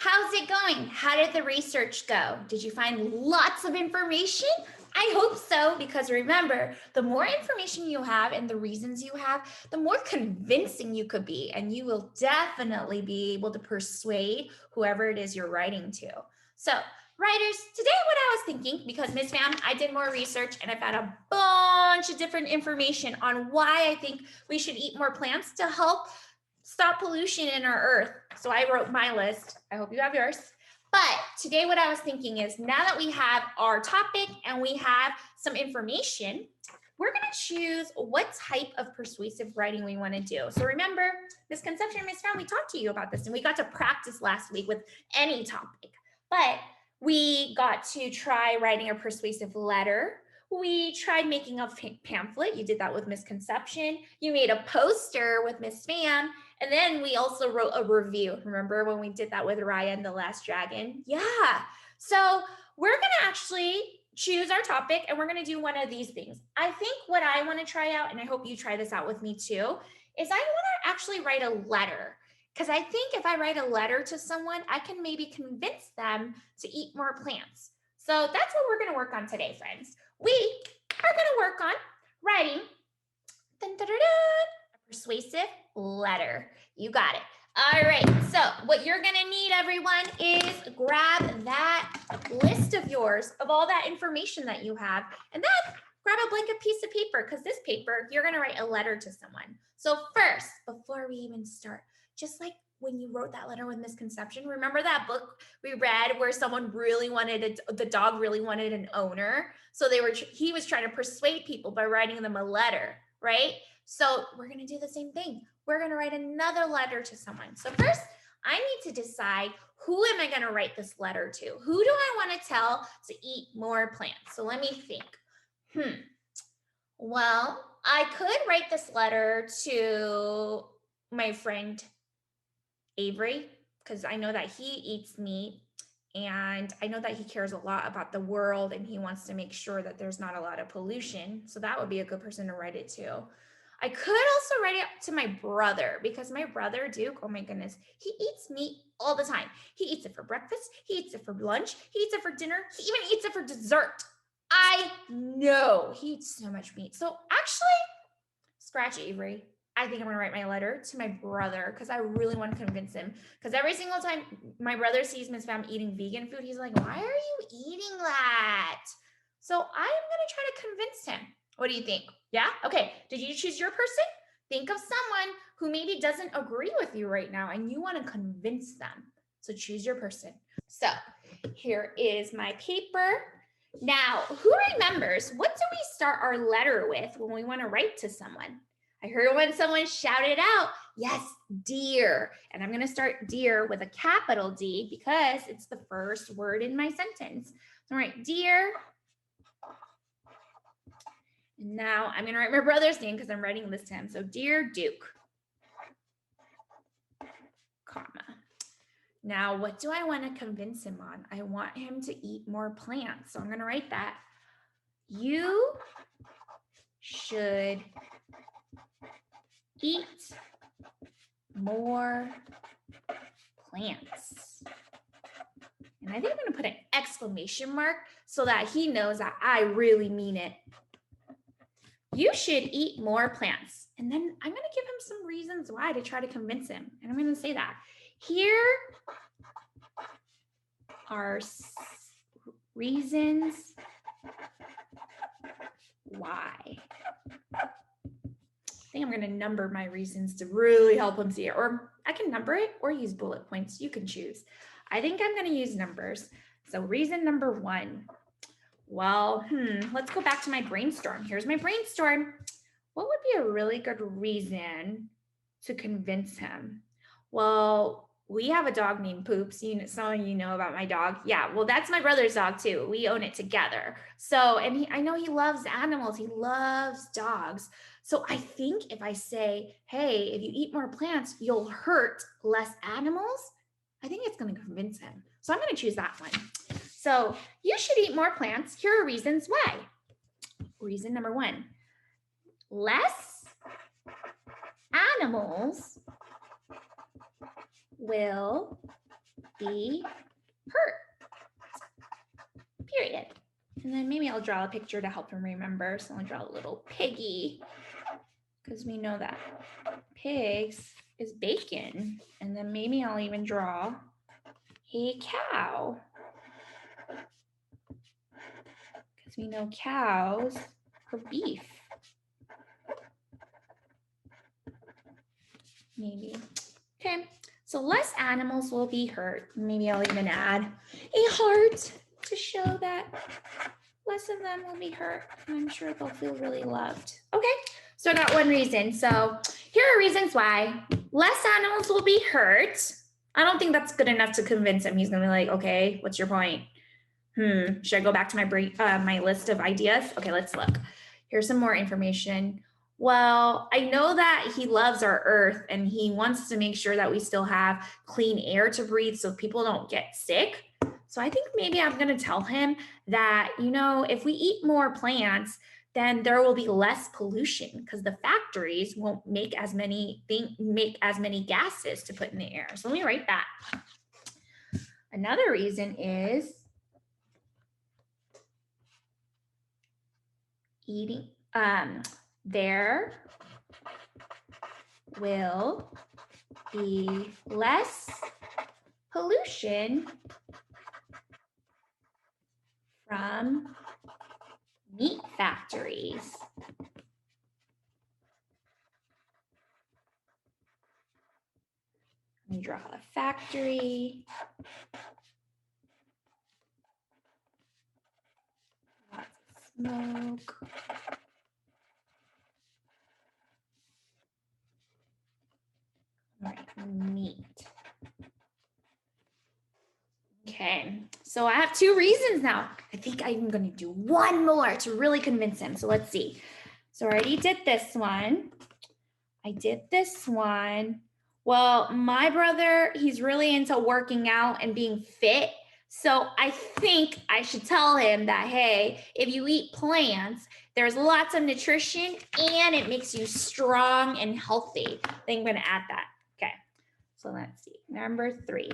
How's it going? How did the research go? Did you find lots of information? I hope so, because remember, the more information you have and the reasons you have, the more convincing you could be, and you will definitely be able to persuade whoever it is you're writing to. So, writers, today what I was thinking, because Miss Pham, I did more research and I found a bunch of different information on why I think we should eat more plants to help stop pollution in our earth. So I wrote my list. I hope you have yours. But today what I was thinking is, now that we have our topic and we have some information, we're going to choose what type of persuasive writing we want to do. So remember, misconception and misfound, we talked to you about this and we got to practice last week with any topic. But we got to try writing a persuasive letter. We tried making a pamphlet. You did that with misconception. You made a poster with Miss Pham. And then we also wrote a review. Remember when we did that with Raya and the Last Dragon? Yeah. So we're going to actually choose our topic and we're going to do one of these things. I think what I want to try out, and I hope you try this out with me too, is I want to actually write a letter. Because I think if I write a letter to someone, I can maybe convince them to eat more plants. So that's what we're going to work on today, friends. We are going to work on writing a persuasive letter. You got it. All right. So what you're going to need, everyone, is grab that list of yours of all that information that you have, and then grab a blanket piece of paper, because this paper, you're going to write a letter to someone. So first, before we even start, just like when you wrote that letter with misconception, remember that book we read where someone really wanted the dog really wanted an owner? So he was trying to persuade people by writing them a letter, right? So we're going to do the same thing. We're going to write another letter to someone. So first, I need to decide, who am I going to write this letter to? Who do I want to tell to eat more plants? So let me think. Well, I could write this letter to my friend Avery, because I know that he eats meat and I know that he cares a lot about the world and he wants to make sure that there's not a lot of pollution. So that would be a good person to write it to. I could also write it to my brother, because my brother, Duke, oh my goodness, he eats meat all the time. He eats it for breakfast. He eats it for lunch. He eats it for dinner. He even eats it for dessert. I know he eats so much meat. So actually, scratch Avery. I think I'm going to write my letter to my brother, because I really want to convince him. Because every single time my brother sees Miss Pham eating vegan food, he's like, why are you eating that? So I'm going to try to convince him. What do you think? Yeah? Okay. Did you choose your person? Think of someone who maybe doesn't agree with you right now and you want to convince them. So choose your person. So here is my paper. Now, who remembers, what do we start our letter with when we want to write to someone? I heard when someone shouted out, yes, dear. And I'm going to start dear with a capital D because it's the first word in my sentence. So I'm going to write dear. And now I'm going to write my brother's name because I'm writing this to him. So dear Duke, comma. Now, what do I want to convince him on? I want him to eat more plants. So I'm going to write that. You should eat more plants. And I think I'm going to put an exclamation mark so that he knows that I really mean it. You should eat more plants. And then I'm going to give him some reasons why to try to convince him. And I'm going to say that. Here are reasons why. I think I'm going to number my reasons to really help him see it. Or I can number it or use bullet points. You can choose. I think I'm going to use numbers. So reason number 1. Well, let's go back to my brainstorm. Here's my brainstorm. What would be a really good reason to convince him? Well, we have a dog named Poops. Some of you know about my dog. Yeah, well, that's my brother's dog too. We own it together. So, and I know he loves animals. He loves dogs. So I think if I say, hey, if you eat more plants, you'll hurt less animals, I think it's going to convince him. So I'm going to choose that one. So you should eat more plants. Here are reasons why. Reason number 1, less animals will be hurt. Period. And then maybe I'll draw a picture to help him remember. So I'll draw a little piggy because we know that pigs is bacon. And then maybe I'll even draw a cow because we know cows are beef. Maybe. Okay, so less animals will be hurt. Maybe I'll even add a heart to show that less of them will be hurt. And I'm sure they'll feel really loved. Okay, so I got one reason. So here are reasons why less animals will be hurt. I don't think that's good enough to convince him. He's gonna be like, okay, what's your point? Should I go back to my list of ideas? Okay, let's look. Here's some more information. Well, I know that he loves our earth and he wants to make sure that we still have clean air to breathe so people don't get sick. So I think maybe I'm going to tell him that, you know, if we eat more plants, then there will be less pollution because the factories won't make as many gases to put in the air. So let me write that. Another reason is eating, there will be less pollution from meat factories. Let me draw a factory. Lots of smoke. Right, meat. Okay, so I have two reasons now. I think I'm going to do one more to really convince him. So let's see. So I already did this one. I did this one. Well, my brother, he's really into working out and being fit. So I think I should tell him that, hey, if you eat plants, there's lots of nutrition and it makes you strong and healthy. I think I'm going to add that. Okay, so let's see. Number 3.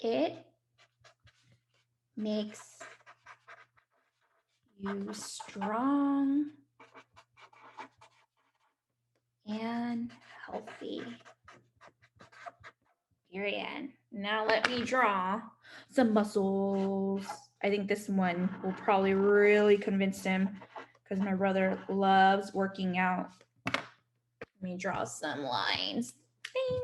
It makes you strong and healthy. Period. Now let me draw some muscles. I think this one will probably really convince him because my brother loves working out. Let me draw some lines. Bing.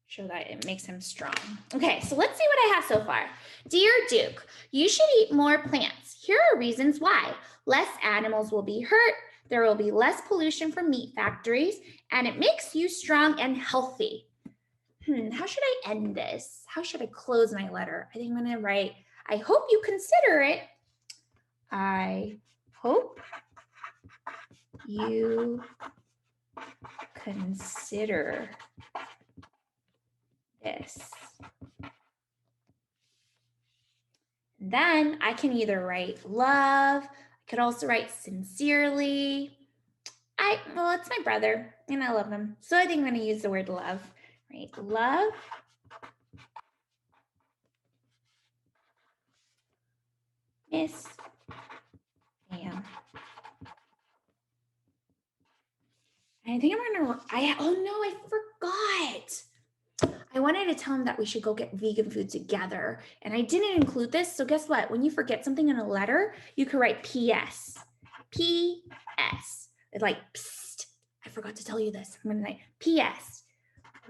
Show that it makes him strong. Okay, so let's see what I have so far. Dear Duke, you should eat more plants. Here are reasons why. Less animals will be hurt, there will be less pollution from meat factories, and it makes you strong and healthy. How should I end this? How should I close my letter? I think I'm gonna write, I hope you consider it. I hope you consider this. Then I can either write love, I could also write sincerely. Well, it's my brother and I love him. So I think I'm gonna use the word love, right? Love. Miss Pam. I think I'm gonna, oh no, I forgot. I wanted to tell him that we should go get vegan food together. And I didn't include this. So guess what? When you forget something in a letter, you could write PS. PS. It's like, psst, I forgot to tell you this. I'm going to write PS.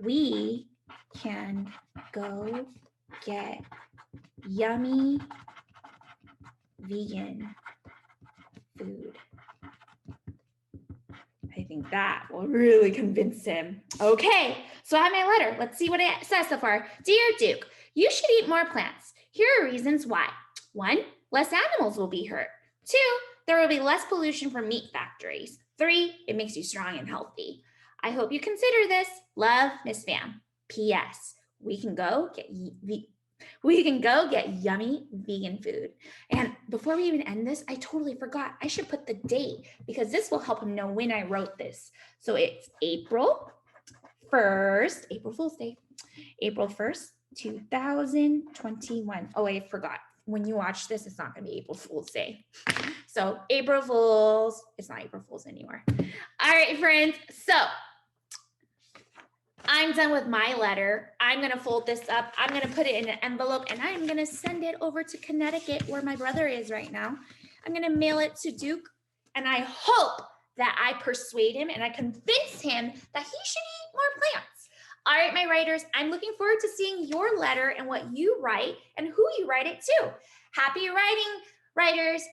We can go get yummy vegan food. I think that will really convince him. Okay, so I have my letter. Let's see what it says so far. Dear Duke, you should eat more plants. Here are reasons why. 1, less animals will be hurt. 2, there will be less pollution from meat factories. 3, it makes you strong and healthy. I hope you consider this. Love, Miss Pam. P.S. We can go get yummy vegan food. And before we even end this, I totally forgot. I should put the date because this will help him know when I wrote this. So it's April 1st, April Fool's Day, April 1st, 2021. Oh, I forgot. When you watch this, it's not going to be April Fool's Day. So April Fool's, it's not April Fool's anymore. All right, friends. So I'm done with my letter. I'm going to fold this up. I'm going to put it in an envelope and I'm going to send it over to Connecticut where my brother is right now. I'm going to mail it to Duke and I hope that I persuade him and I convince him that he should eat more plants. All right, my writers, I'm looking forward to seeing your letter and what you write and who you write it to. Happy writing, writers.